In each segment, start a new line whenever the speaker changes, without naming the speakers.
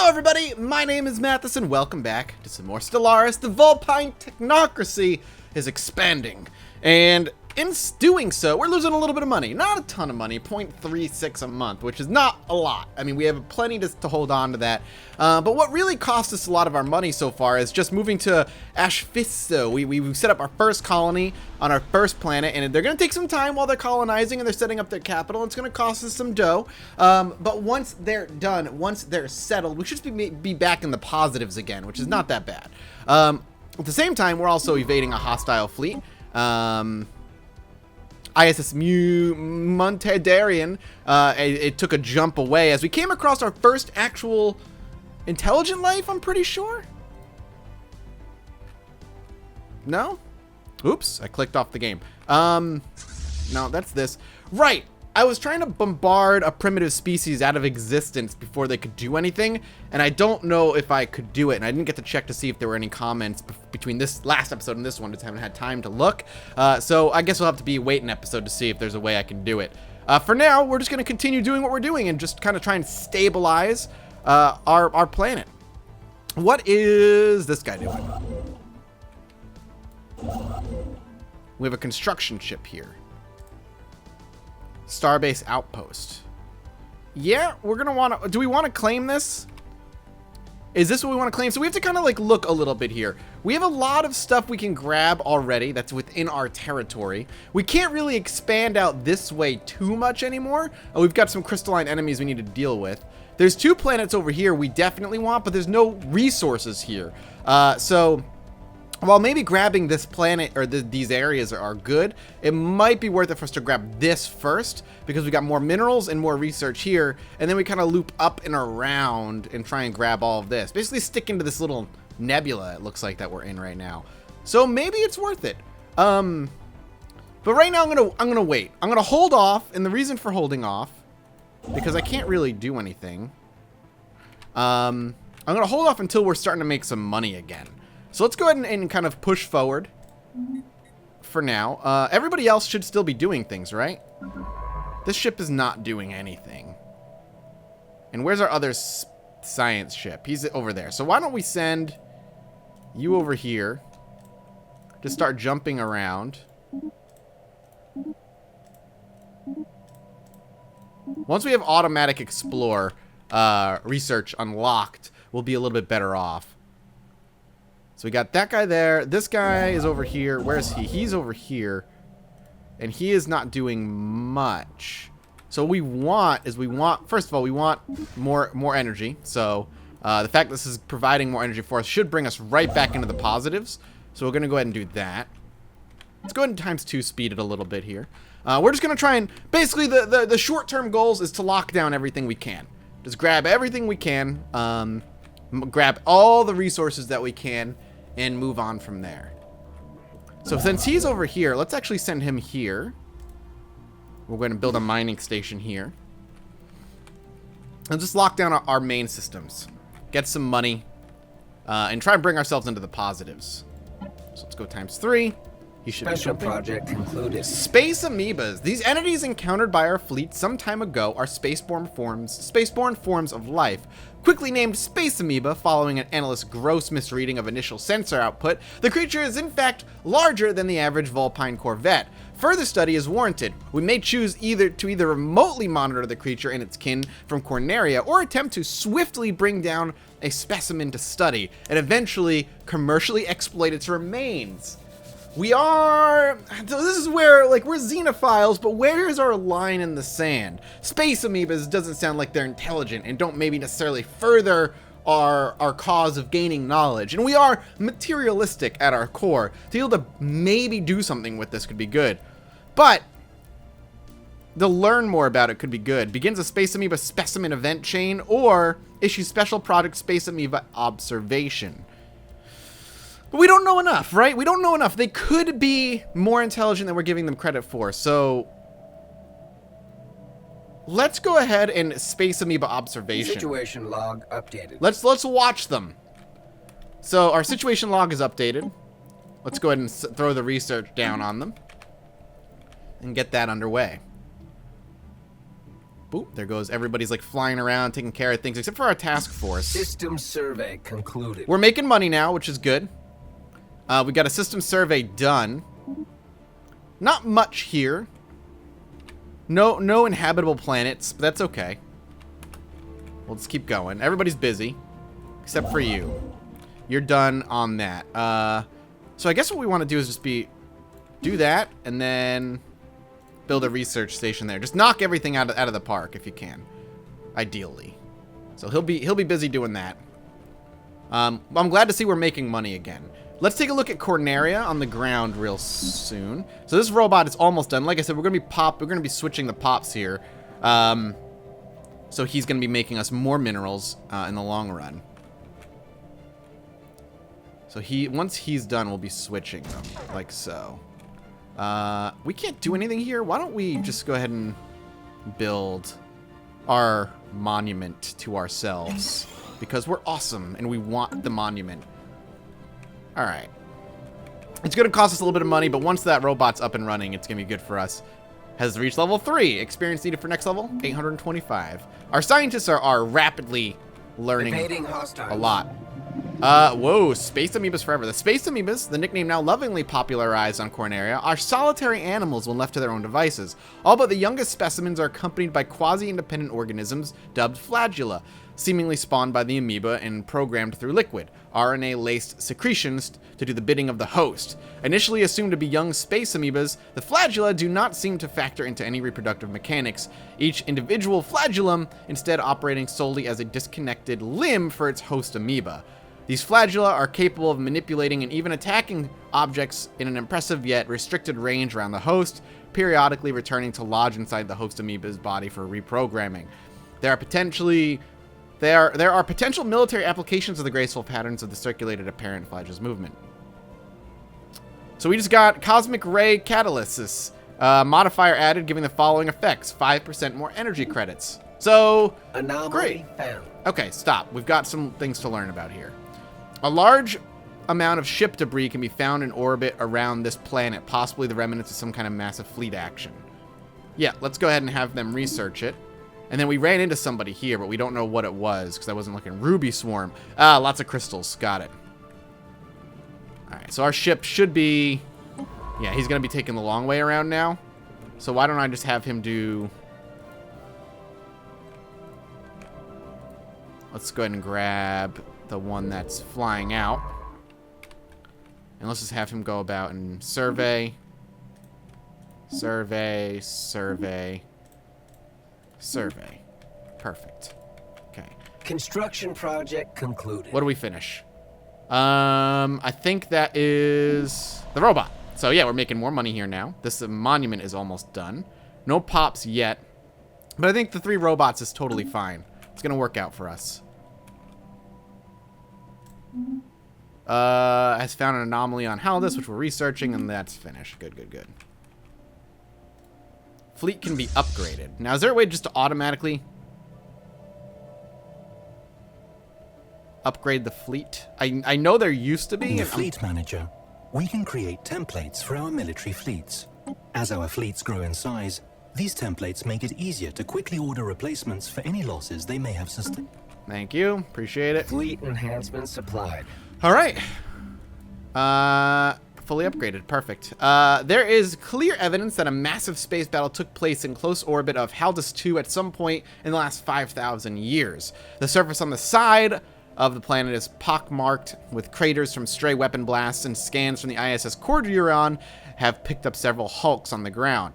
Hello everybody, my name is Matheson. Welcome back to some more Stellaris. The Vulpine technocracy is expanding, and in doing so, we're losing a little bit of money. Not a ton of money, 0.36 a month, which is not a lot. I mean, we have plenty to hold on to that. But what really cost us a lot of our money so far is just moving to Ashfisto. We set up our first colony on our first planet, and they're going to take some time while they're colonizing and they're setting up their capital. It's going to cost us some dough. But once they're done, once they're settled, we should be back in the positives again, which is not that bad. At the same time, we're also evading a hostile fleet. ISS Montedarian, it took a jump away as we came across our first actual intelligent life, I'm pretty sure. No? Oops, I clicked off the game. No, that's this. Right, I was trying to bombard a primitive species out of existence before they could do anything, and I don't know if I could do it, and I didn't get to check to see if there were any comments between this last episode and this one. Just haven't had time to look, so I guess we'll have to be wait an episode to see if there's a way I can do it. For now, we're just going to continue doing what we're doing and just kind of try and stabilize our planet. What is this guy doing? We have a construction ship here. Starbase Outpost. Yeah, we're gonna want to. Do we want to claim this? Is this what we want to claim? So we have to kind of like look a little bit here. We have a lot of stuff we can grab already that's within our territory. We can't really expand out this way too much anymore. Oh, we've got some crystalline enemies we need to deal with. There's two planets over here we definitely want, but there's no resources here. So while maybe grabbing this planet or these areas are good, it might be worth it for us to grab this first because we got more minerals and more research here, and then we kind of loop up and around and try and grab all of this. Basically stick into this little nebula it looks like that we're in right now. So maybe it's worth it. But right now I'm gonna wait. I'm gonna hold off, and the reason for holding off, because I can't really do anything. I'm gonna hold off until we're starting to make some money again. So let's go ahead and kind of push forward for now. Everybody else should still be doing things, right? This ship is not doing anything. And where's our other science ship? He's over there. So why don't we send you over here to start jumping around. Once we have automatic explore research unlocked, we'll be a little bit better off. So we got that guy there. This guy is over here. Where is he? He's over here. And he is not doing much. So what we want is first of all, we want more energy. So the fact that this is providing more energy for us should bring us right back into the positives. So we're going to go ahead and do that. Let's go ahead and times 2 speed it a little bit here. We're just going to try and, basically the short-term goals is to lock down everything we can. Just grab everything we can. Grab all the resources that we can. And move on from there. So since he's over here, let's actually send him here. We're going to build a mining station here. And just lock down our main systems. Get some money. And try and bring ourselves into the positives. So let's go times 3. He should
Special
be jumping.
project concluded.
Space amoebas. These entities encountered by our fleet some time ago are spaceborne forms of life. Quickly named space amoeba following an analyst's gross misreading of initial sensor output, the creature is in fact larger than the average Vulpine corvette. Further study is warranted. We may choose either remotely monitor the creature and its kin from Corneria, or attempt to swiftly bring down a specimen to study, and eventually commercially exploit its remains. So this is where, like, we're xenophiles, but where is our line in the sand? Space amoebas doesn't sound like they're intelligent and don't maybe necessarily further our cause of gaining knowledge. And we are materialistic at our core. To be able to maybe do something with this could be good. But to learn more about it could be good. Begins a space amoeba specimen event chain, or issue special product space amoeba observation. But we don't know enough, right? We don't know enough. They could be more intelligent than we're giving them credit for. So let's go ahead and space amoeba observation.
Situation log updated.
Let's watch them. So our situation log is updated. Let's go ahead and throw the research down on them and get that underway. Boop, there goes. Everybody's like flying around, taking care of things, except for our task force.
System survey concluded.
We're making money now, which is good. We got a system survey done. Not much here. No inhabitable planets, but that's okay. We'll just keep going. Everybody's busy, except for you. You're done on that. So I guess what we want to do is just do that, and then build a research station there. Just knock everything out of the park if you can, ideally. So he'll be busy doing that. I'm glad to see we're making money again. Let's take a look at Corneria on the ground real soon. So this robot is almost done. Like I said, we're gonna be switching the pops here. So he's gonna be making us more minerals in the long run. So once he's done, we'll be switching them like so. We can't do anything here. Why don't we just go ahead and build our monument to ourselves, because we're awesome and we want the monument. All right. It's going to cost us a little bit of money, but once that robot's up and running, it's going to be good for us. Has reached level 3. Experience needed for next level, 825. Our scientists are rapidly learning a lot. Whoa, space amoebas forever. The space amoebas, the nickname now lovingly popularized on Corneria, are solitary animals when left to their own devices. All but the youngest specimens are accompanied by quasi-independent organisms dubbed flagella, seemingly spawned by the amoeba and programmed through liquid, RNA-laced secretions to do the bidding of the host. Initially assumed to be young space amoebas, the flagella do not seem to factor into any reproductive mechanics, each individual flagellum instead operating solely as a disconnected limb for its host amoeba. These flagella are capable of manipulating and even attacking objects in an impressive yet restricted range around the host, periodically returning to lodge inside the host amoeba's body for reprogramming. There are potential military applications of the graceful patterns of the circulated apparent flagella's movement. So we just got cosmic ray catalysis modifier added, giving the following effects: 5% more energy credits. So
Anomaly
great.
found.
Okay, stop. We've got some things to learn about here. A large amount of ship debris can be found in orbit around this planet, possibly the remnants of some kind of massive fleet action. Yeah, let's go ahead and have them research it. And then we ran into somebody here, but we don't know what it was because I wasn't looking. Ruby swarm. Lots of crystals. Got it. All right, so our ship should be... Yeah, he's going to be taking the long way around now. So why don't I just have him do... Let's go ahead and grab the one that's flying out. And let's just have him go about and survey. Survey. Survey. Survey. Perfect. Okay.
Construction project concluded.
What do we finish? I think that is the robot. So yeah, we're making more money here now. This monument is almost done. No pops yet. But I think the 3 robots is totally fine. It's going to work out for us. Has found an anomaly on Haldus, which we're researching, and that's finished. Good, good, good. Fleet can be upgraded. Now, is there a way just to automatically upgrade the fleet? I know there used to be.
In the Fleet Manager, we can create templates for our military fleets. As our fleets grow in size, these templates make it easier to quickly order replacements for any losses they may have sustained.
Thank you. Appreciate it.
Fleet enhancement supplied.
All right. Fully upgraded. Perfect. There is clear evidence that a massive space battle took place in close orbit of Haldus 2 at some point in the last 5,000 years. The surface on the side of the planet is pockmarked with craters from stray weapon blasts, and scans from the ISS Corduron have picked up several hulks on the ground.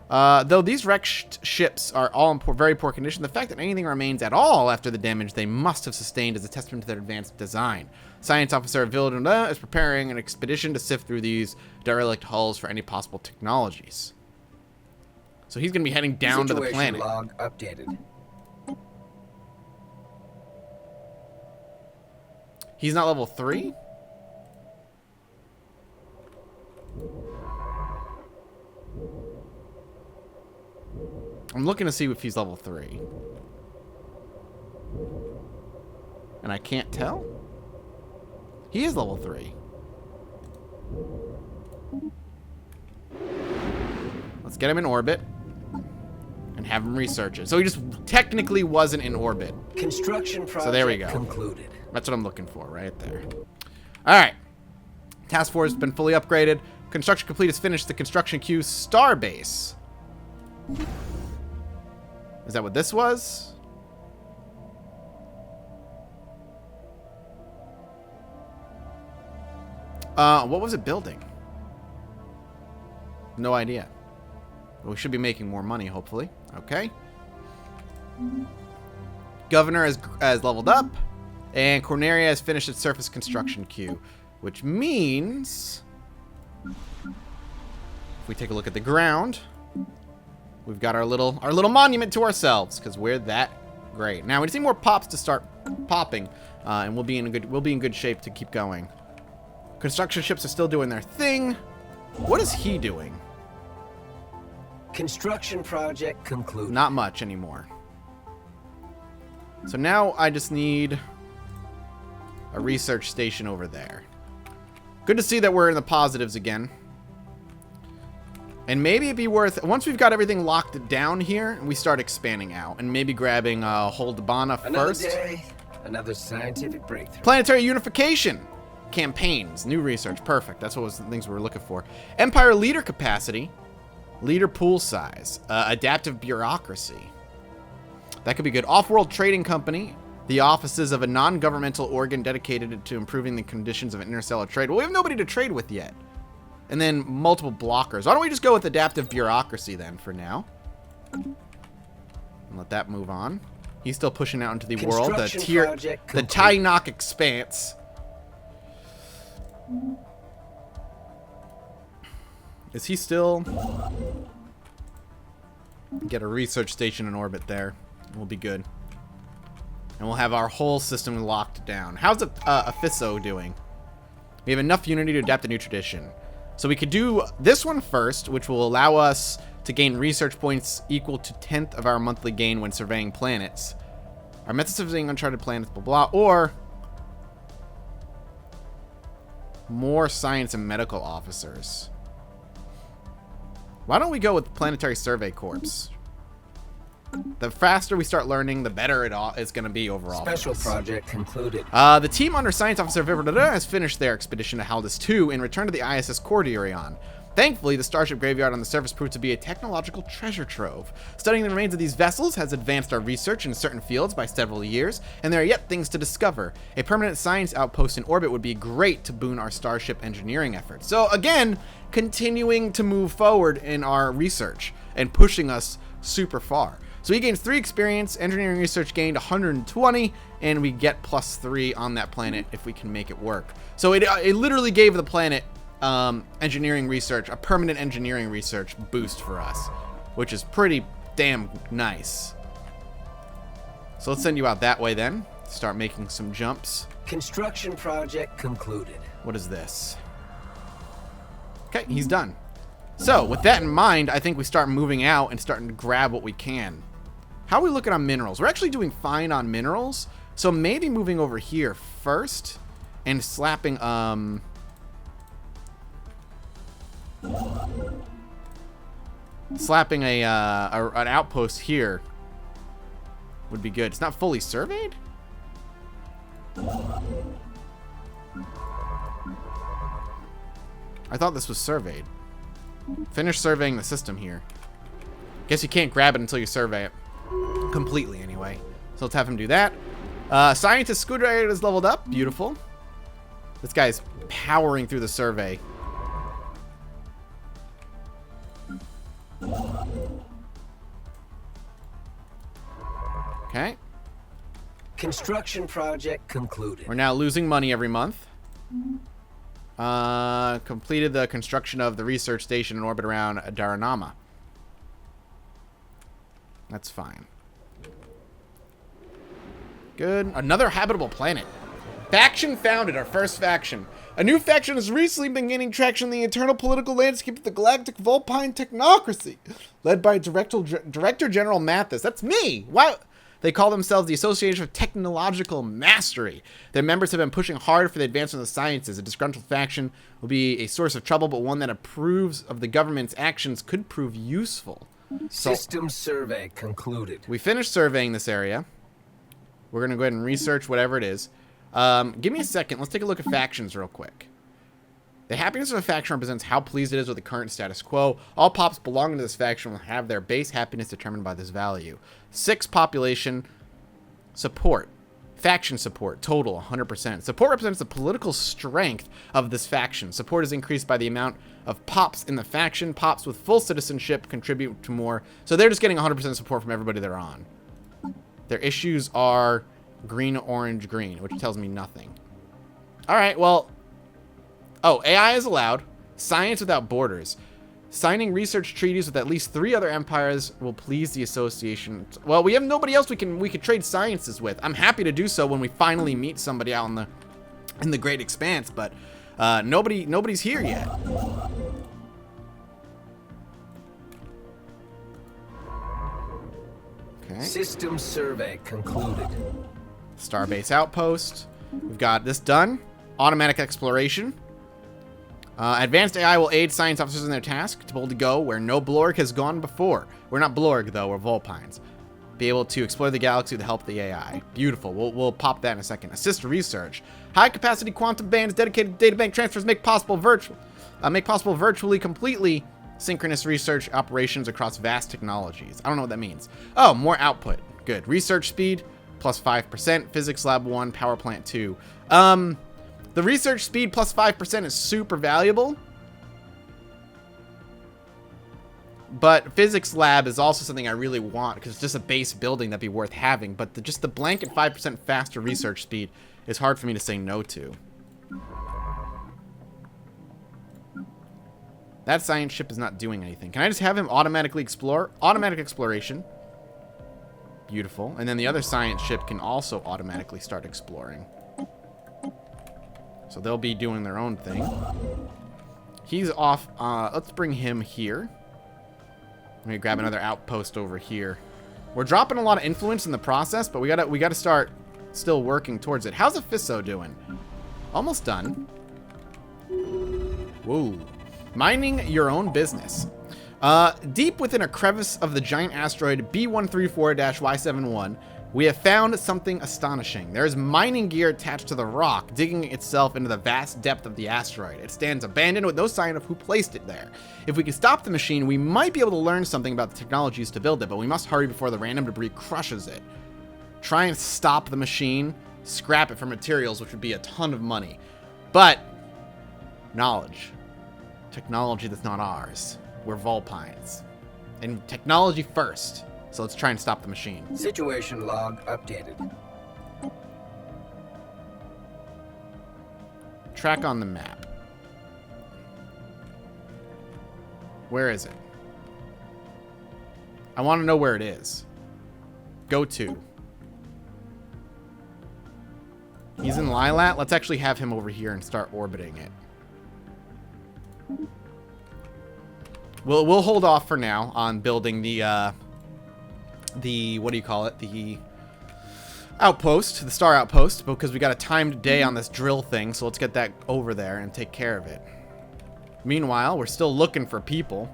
Though these wrecked ships are all in very poor condition, the fact that anything remains at all after the damage they must have sustained is a testament to their advanced design. Science Officer Villeneuve is preparing an expedition to sift through these derelict hulls for any possible technologies. So he's going to be heading down to the planet.
Log updated.
He's not level 3? I'm looking to see if he's level 3. And I can't tell? He is level 3. Let's get him in orbit. and have him research it. So he just technically wasn't in orbit.
Construction project
So there we go.
concluded.
That's what I'm looking for right there. All right. Task force has been fully upgraded. Construction complete has finished the construction queue Starbase. Is that what this was? What was it building? No idea. We should be making more money, hopefully. Okay. Governor has leveled up. And Corneria has finished its surface construction queue. Which means... if we take a look at the ground... we've got our little monument to ourselves. Because we're that great. Now, we just need more pops to start popping. And we'll be in good shape to keep going. Construction ships are still doing their thing. What is he doing?
Construction project concluded.
Not much anymore. So now I just need a research station over there. Good to see that we're in the positives again. And maybe it'd be worth, once we've got everything locked down here, we start expanding out. And maybe grabbing Holdabana first.
Another day, another scientific breakthrough.
Planetary unification. Campaigns. New research. Perfect. That's what was the things we were looking for. Empire leader capacity. Leader pool size. Adaptive bureaucracy. That could be good. Off-world trading company. The offices of a non-governmental organ dedicated to improving the conditions of interstellar trade. Well, we have nobody to trade with yet. And then multiple blockers. Why don't we just go with adaptive bureaucracy then for now? And let that move on. He's still pushing out into the world. The Tynok expanse. Is he still... get a research station in orbit there. We'll be good. And we'll have our whole system locked down. How's Aphiso doing? We have enough unity to adapt a new tradition. So we could do this one first, which will allow us to gain research points equal to 10th of our monthly gain when surveying planets. Our methods of surveying uncharted planets, blah, blah, or more science and medical officers. Why don't we go with Planetary Survey Corps? The faster we start learning, the better it's going to be overall.
Special project concluded.
The team under Science Officer Viverdada has finished their expedition to Haldus 2 and returned to the ISS Cordurion. Thankfully, the starship graveyard on the surface proved to be a technological treasure trove. Studying the remains of these vessels has advanced our research in certain fields by several years, and there are yet things to discover. A permanent science outpost in orbit would be great to boon our starship engineering efforts. So again, continuing to move forward in our research and pushing us super far. So he gains 3 experience, engineering research gained 120, and we get +3 on that planet if we can make it work. So it literally gave the planet engineering research, a permanent engineering research boost for us, which is pretty damn nice. So let's send you out that way then. Start making some jumps.
Construction project concluded.
What is this? Okay, he's done. So with that in mind, I think we start moving out and starting to grab what we can. How are we looking on minerals? We're actually doing fine on minerals. So maybe moving over here first and slapping an outpost here would be good. It's not fully surveyed? I thought this was surveyed. Finish surveying the system here. Guess you can't grab it until you survey it. Completely, anyway. So let's have him do that. Scientist Scudrider is leveled up. Beautiful. This guy's powering through the survey. Okay.
Construction project concluded.
We're now losing money every month. Completed the construction of the research station in orbit around Daranama. That's fine. Good. Another habitable planet. Faction founded, our first faction. A new faction has recently been gaining traction in the internal political landscape of the galactic Vulpine technocracy, led by Director General Mathis. That's me. Wow. They call themselves the Association of Technological Mastery. Their members have been pushing hard for the advancement of the sciences. A disgruntled faction will be a source of trouble, but one that approves of the government's actions could prove useful.
System survey concluded.
We finished surveying this area. We're going to go ahead and research whatever it is. Give me a second. Let's take a look at factions real quick. The happiness of a faction represents how pleased it is with the current status quo. All pops belonging to this faction will have their base happiness determined by this value. 6 population support. Faction support. Total 100%. Support represents the political strength of this faction. Support is increased by the amount of pops in the faction. Pops with full citizenship contribute to more. So they're just getting 100% support from everybody they're on. Their issues are green, orange, green, which tells me nothing. All right, well... Oh, AI is allowed. Science without borders. Signing research treaties with at least 3 other empires will please the association. Well, we have nobody else we could trade sciences with. I'm happy to do so when we finally meet somebody out in the Great Expanse, but nobody's here yet. Okay.
System survey concluded.
Starbase Outpost. We've got this done. Automatic exploration. Advanced AI will aid science officers in their task to be able to go where no Blorg has gone before. We're not Blorg, though. We're Vulpines. Be able to explore the galaxy with the help of the AI. Beautiful. We'll pop that in a second. Assist research. High-capacity quantum bands, dedicated databank transfers make possible virtually completely synchronous research operations across vast technologies. I don't know what that means. Oh, more output. Good. Research speed, plus 5%. Physics Lab 1, Power Plant 2. The research speed plus 5% is super valuable. But physics lab is also something I really want because it's just a base building that'd be worth having. But just the blanket 5% faster research speed is hard for me to say no to. That science ship is not doing anything. Can I just have him automatically explore? Automatic exploration. Beautiful. And then the other science ship can also automatically start exploring. So they'll be doing their own thing. He's off. Let's bring him here. Let me grab another outpost over here. We're dropping a lot of influence in the process, but we gotta start still working towards it. How's Ephiso doing? Almost done. Whoa. Minding your own business. Deep within a crevice of the giant asteroid B134-Y71, we have found something astonishing. There is mining gear attached to the rock, digging itself into the vast depth of the asteroid. It stands abandoned with no sign of who placed it there. If we can stop the machine, we might be able to learn something about the technology used to build it, but we must hurry before the random debris crushes it. Try and stop the machine, scrap it for materials, which would be a ton of money. But, knowledge. Technology that's not ours. We're Vulpines. And technology first. So let's try and stop the machine.
Situation log updated.
Track on the map. Where is it? I want to know where it is. Go to. He's in Lilat. Let's actually have him over here and start orbiting it. We'll hold off for now on building the what do you call it? The outpost, the star outpost, because we got a timed day on this drill thing, so let's get that over there and take care of it. Meanwhile, we're still looking for people.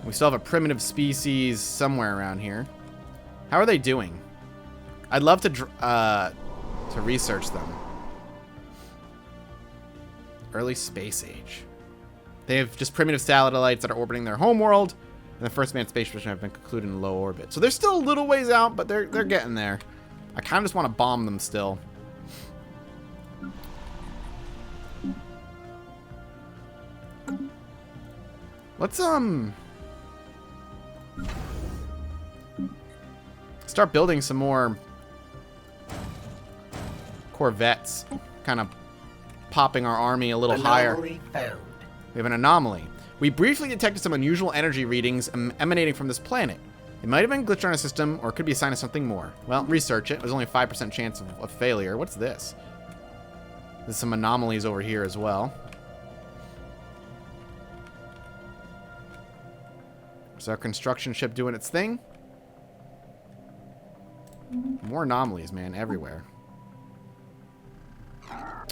We still have a primitive species somewhere around here. How are they doing? I'd love to research them. Early space age. They have just primitive satellites that are orbiting their homeworld. And the first manned space mission have been concluded in low orbit. So they're still a little ways out, but they're getting there. I kind of just want to bomb them still. Let's start building some more Corvettes. Kind of popping our army a little higher.
Anomaly found.
We have an anomaly. We briefly detected some unusual energy readings emanating from this planet. It might have been glitched on a system, or it could be a sign of something more. Well, research it. There's only a 5% chance of failure. What's this? There's some anomalies over here as well. Is our construction ship doing its thing? More anomalies, man, everywhere.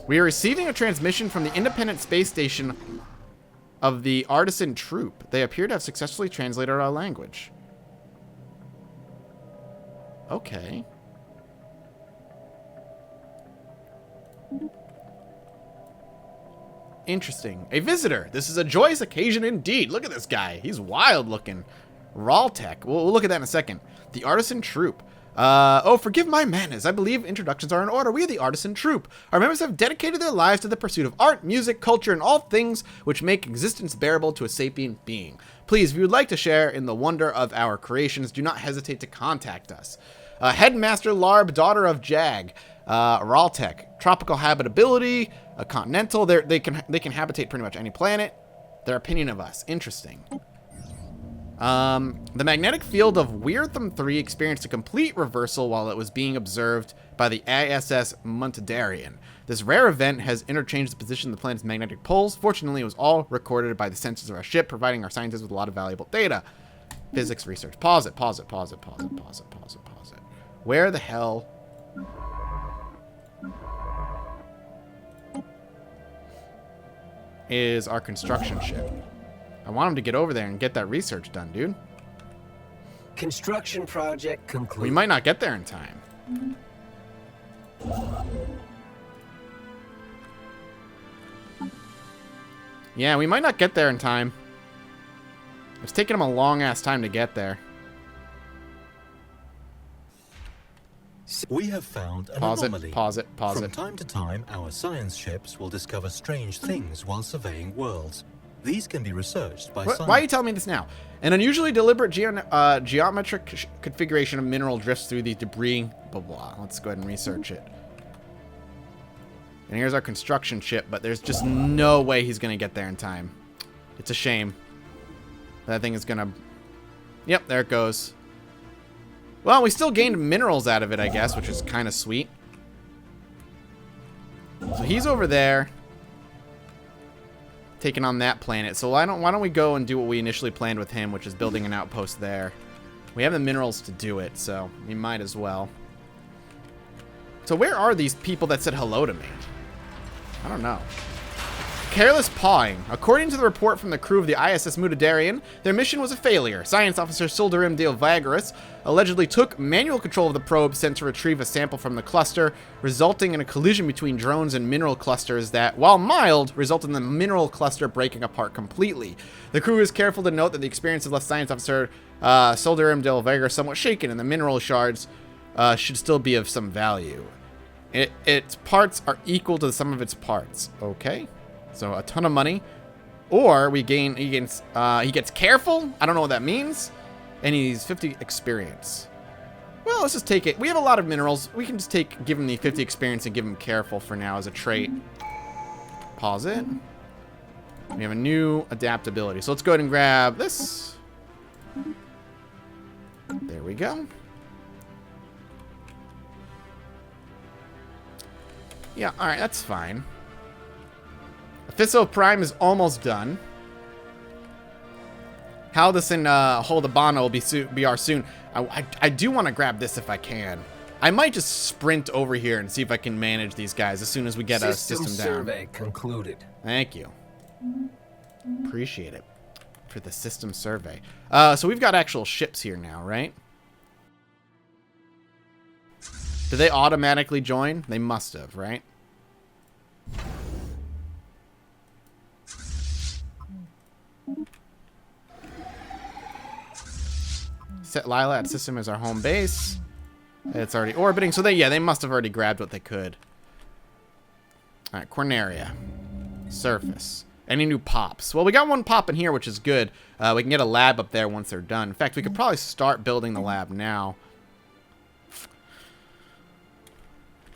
We are receiving a transmission from the Independent Space Station of the Artisan Troupe. They appear to have successfully translated our language. Okay. Interesting. A visitor. This is a joyous occasion indeed. Look at this guy. He's wild looking. Raltech. We'll look at that in a second. The Artisan Troupe. Oh, forgive my manners. I believe introductions are in order. We are the Artisan Troupe. Our members have dedicated their lives to the pursuit of art, music, culture, and all things which make existence bearable to a sapient being. Please, if you would like to share in the wonder of our creations, do not hesitate to contact us. Headmaster Larb, daughter of Jag. Raltech. Tropical habitability. A continental. They can habitate pretty much any planet. Their opinion of us. Interesting. The magnetic field of Weirtham 3 experienced a complete reversal while it was being observed by the ISS Muntadarian. This rare event has interchanged the position of the planet's magnetic poles. Fortunately, it was all recorded by the sensors of our ship, providing our scientists with a lot of valuable data. Physics research. Pause it. Where the hell... is our construction ship? I want him to get over there and get that research done, dude.
Construction project concluded.
We might not get there in time. Yeah, we might not get there in time. It's taking him a long-ass time to get there.
We have found an anomaly.
Pause it.
From time to time, our science ships will discover strange things while surveying worlds. These can be researched by science.
Why are you telling me this now? An unusually deliberate geometric configuration of mineral drifts through the debris. Blah, blah. Let's go ahead and research it. And here's our construction ship, but there's just no way he's going to get there in time. It's a shame. That thing is going to... Yep, there it goes. Well, we still gained minerals out of it, I guess, which is kind of sweet. So he's over there, taking on that planet. So why don't we go and do what we initially planned with him, which is building an outpost there. We have the minerals to do it, so we might as well. So where are these people that said hello to me? I don't know. Careless pawing. According to the report from the crew of the ISS Mutadarian, their mission was a failure. Science officer Sildarim Dale Vagaris allegedly took manual control of the probe sent to retrieve a sample from the cluster, resulting in a collision between drones and mineral clusters that, while mild, resulted in the mineral cluster breaking apart completely. The crew is careful to note that the experience has left science officer Sildarim Dale Vagaris somewhat shaken, and the mineral shards should still be of some value. Its parts are equal to the sum of its parts. Okay. So a ton of money, or he gets careful. I don't know what that means, and he's 50 experience. Well, let's just take it. We have a lot of minerals. We can just give him the 50 experience and give him careful for now as a trait. Pause it. We have a new adaptability. So let's go ahead and grab this. There we go. Yeah, all right, that's fine. Fisso Prime is almost done. Haldus and Holdabana will be our soon. I do want to grab this if I can. I might just sprint over here and see if I can manage these guys as soon as we get a system down.
Survey concluded.
Thank you. Appreciate it for the system survey. So we've got actual ships here now, right? Did they automatically join? They must have, right? Set Lilat system as our home base. It's already orbiting, so they must have already grabbed what they could. All right, Corneria. Surface. Any new pops? Well, we got one pop in here, which is good. We can get a lab up there once they're done. In fact, we could probably start building the lab now.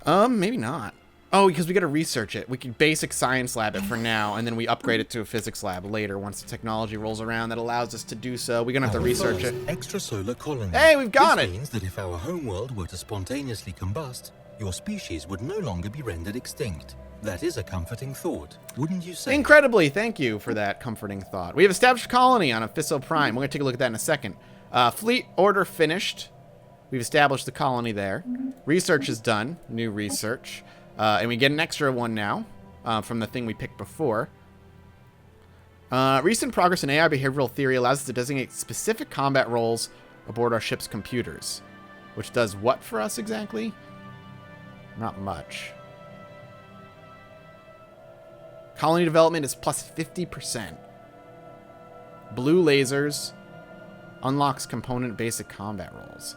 Maybe not. Oh, because we got to research it. We can basic science lab it for now, and then we upgrade it to a physics lab later once the technology rolls around that allows us to do so. We're going to have to research it.
Extrasolar colony.
Hey, we've got it!
This means that if our homeworld were to spontaneously combust, your species would no longer be rendered extinct. That is a comforting thought, wouldn't you say?
Incredibly, thank you for that comforting thought. We have established a colony on Fisso Prime. We're going to take a look at that in a second. Fleet order finished. We've established the colony there. Research is done. New research. And we get an extra one now from the thing we picked before. Recent progress in AI behavioral theory allows us to designate specific combat roles aboard our ship's computers. Which does what for us exactly? Not much. Colony development is plus 50%. Blue lasers unlocks component basic combat roles.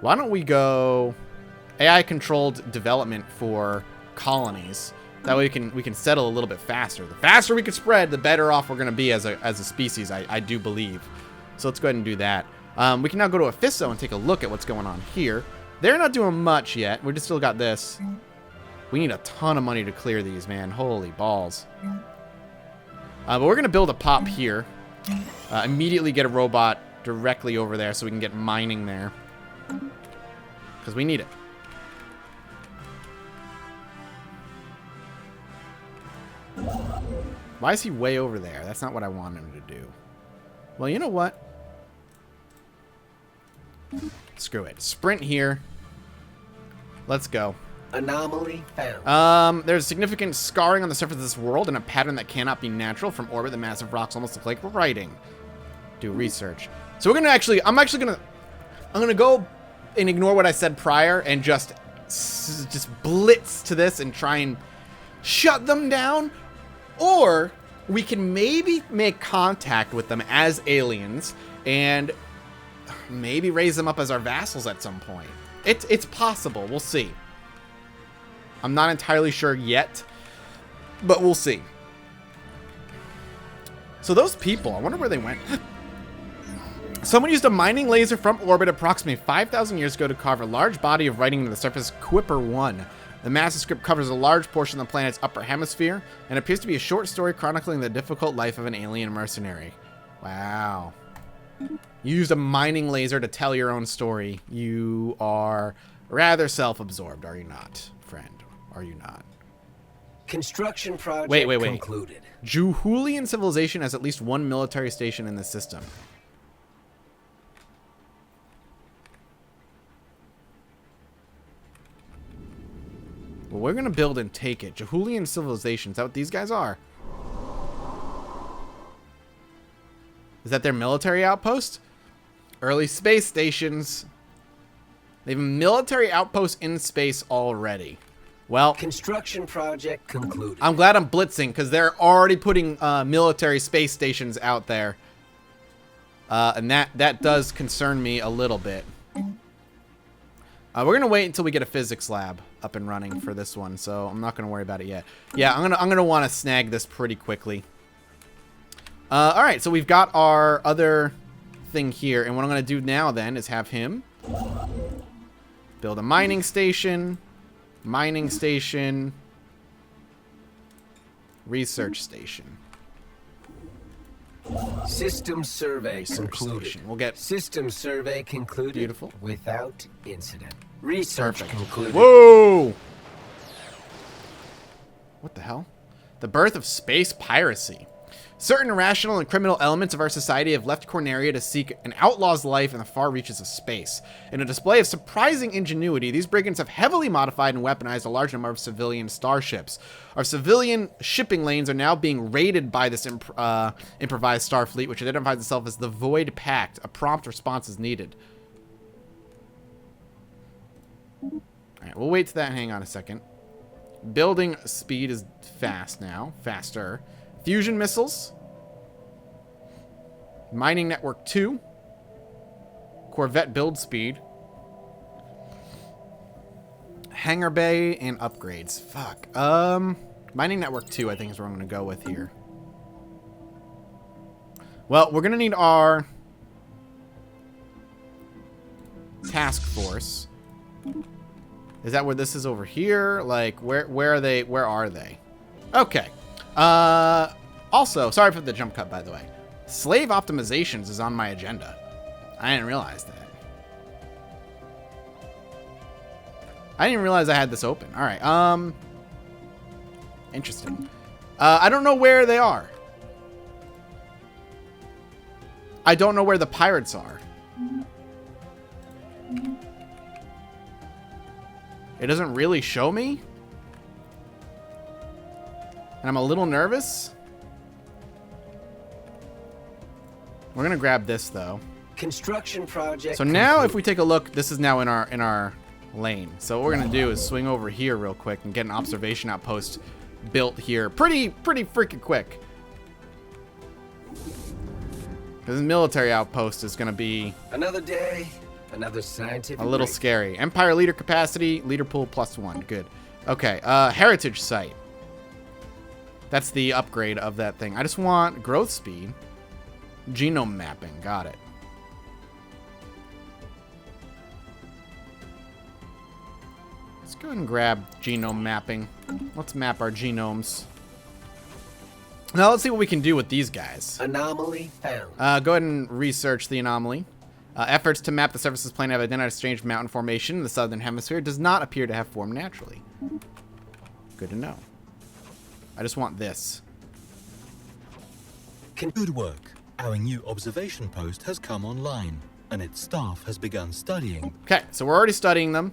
Why don't we go AI controlled development for colonies? That way we can settle a little bit faster. The faster we can spread, the better off we're going to be as a species, I do believe. So let's go ahead and do that. We can now go to Ephiso and take a look at what's going on here. They're not doing much yet. We just still got this. We need a ton of money to clear these, man. Holy balls. But we're going to build a pop here. Immediately get a robot directly over there so we can get mining there. Because we need it. Why is he way over there? That's not what I want him to do. Well, you know what? Screw it. Sprint here. Let's go.
Anomaly found.
There's significant scarring on the surface of this world and a pattern that cannot be natural. From orbit, the massive rocks almost look like writing. Do research. So we're gonna I'm gonna go and ignore what I said prior and just blitz to this and try and shut them down. Or we can maybe make contact with them as aliens and maybe raise them up as our vassals at some point. It's possible. We'll see. I'm not entirely sure yet, but we'll see. So those people, I wonder where they went. Someone used a mining laser from orbit approximately 5,000 years ago to carve a large body of writing into the surface Kuiper 1. The massive script covers a large portion of the planet's upper hemisphere and appears to be a short story chronicling the difficult life of an alien mercenary. Wow. You used a mining laser to tell your own story. You are rather self-absorbed, are you not, friend? Are you not?
Construction project
wait.
concluded.
Juhulian civilization has at least one military station in the system. Well, we're going to build and take it. Juhulian civilization. Is that what these guys are? Is that their military outpost? Early space stations. They have a military outpost in space already. Well,
construction project concluded.
I'm glad I'm blitzing because they're already putting military space stations out there. And that does concern me a little bit. We're going to wait until we get a physics lab up and running for this one, so I'm not going to worry about it yet. Yeah, I'm going to want to snag this pretty quickly. All right, so we've got our other thing here, and what I'm going to do now then is have him build a mining station, research station.
System survey concluded.
Station. We'll get
system survey concluded.
Beautiful.
Without incident. Research
perfect.
concluded.
Whoa! What the hell? The birth of space piracy. Certain irrational and criminal elements of our society have left Corneria to seek an outlaw's life in the far reaches of space. In a display of surprising ingenuity, these brigands have heavily modified and weaponized a large number of civilian starships. Our civilian shipping lanes are now being raided by this improvised starfleet, which identifies itself as the Void Pact. A prompt response is needed. Alright, we'll wait to that. Hang on a second. Building speed is fast now. Faster. Fusion missiles. Mining network 2. Corvette build speed. Hangar bay and upgrades. Fuck. Mining network 2 I think is where I'm going to go with here. Well, we're going to need our task force. Is that where this is over here? Like, where are they? Where are they? Okay. Also, sorry for the jump cut, by the way. Slave optimizations is on my agenda. I didn't realize that. I didn't realize I had this open. All right. Interesting. I don't know where they are. I don't know where the pirates are. It doesn't really show me. And I'm a little nervous. We're gonna grab this though.
Construction project.
So now if we take a look, this is now in our lane. So what we're gonna do is swing over here real quick and get an observation outpost built here pretty freaking quick. Because the military outpost is gonna be
Another day, another scientific.
a little scary. Empire leader capacity, leader pool +1. Good. Okay, heritage site. That's the upgrade of that thing. I just want growth speed. Genome mapping. Got it. Let's go ahead and grab genome mapping. Let's map our genomes. Now let's see what we can do with these guys.
Anomaly found.
Go ahead and research the anomaly. Efforts to map the surface's plane have identified a strange mountain formation in the southern hemisphere. Does not appear to have formed naturally. Good to know. I just want this.
Good work. Our new observation post has come online, and its staff has begun studying.
Okay, so we're already studying them.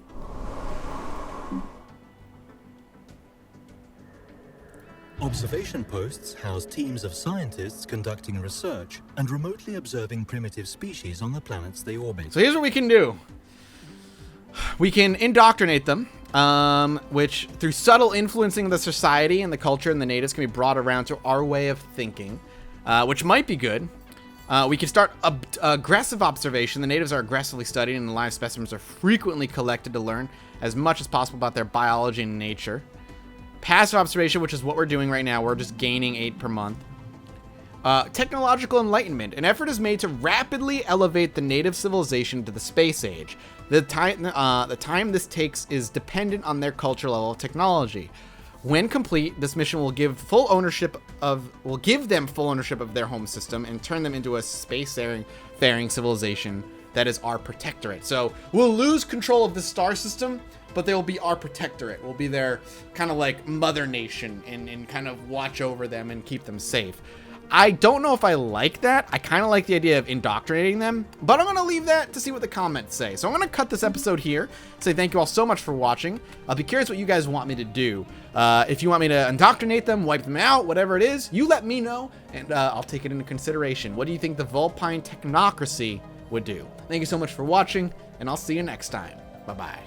Observation posts house teams of scientists conducting research and remotely observing primitive species on the planets they orbit.
So here's what we can do. We can indoctrinate them, which through subtle influencing of the society and the culture and the natives can be brought around to our way of thinking, which might be good. We can start aggressive observation. The natives are aggressively studied and the live specimens are frequently collected to learn as much as possible about their biology and nature. Passive observation, which is what we're doing right now. We're just gaining 8 per month. Technological enlightenment. An effort is made to rapidly elevate the native civilization to the space age. The time this takes is dependent on their culture level of technology. When complete, this mission will give them full ownership of their home system and turn them into a space-faring civilization that is our protectorate. So we'll lose control of the star system, but they will be our protectorate. We'll be their kind of like mother nation and kind of watch over them and keep them safe. I don't know if I like that. I kind of like the idea of indoctrinating them, but I'm going to leave that to see what the comments say. So I'm going to cut this episode here. Say thank you all so much for watching. I'll be curious what you guys want me to do. If you want me to indoctrinate them, wipe them out, whatever it is, you let me know, and I'll take it into consideration. What do you think the Vulpine technocracy would do? Thank you so much for watching, and I'll see you next time. Bye-bye.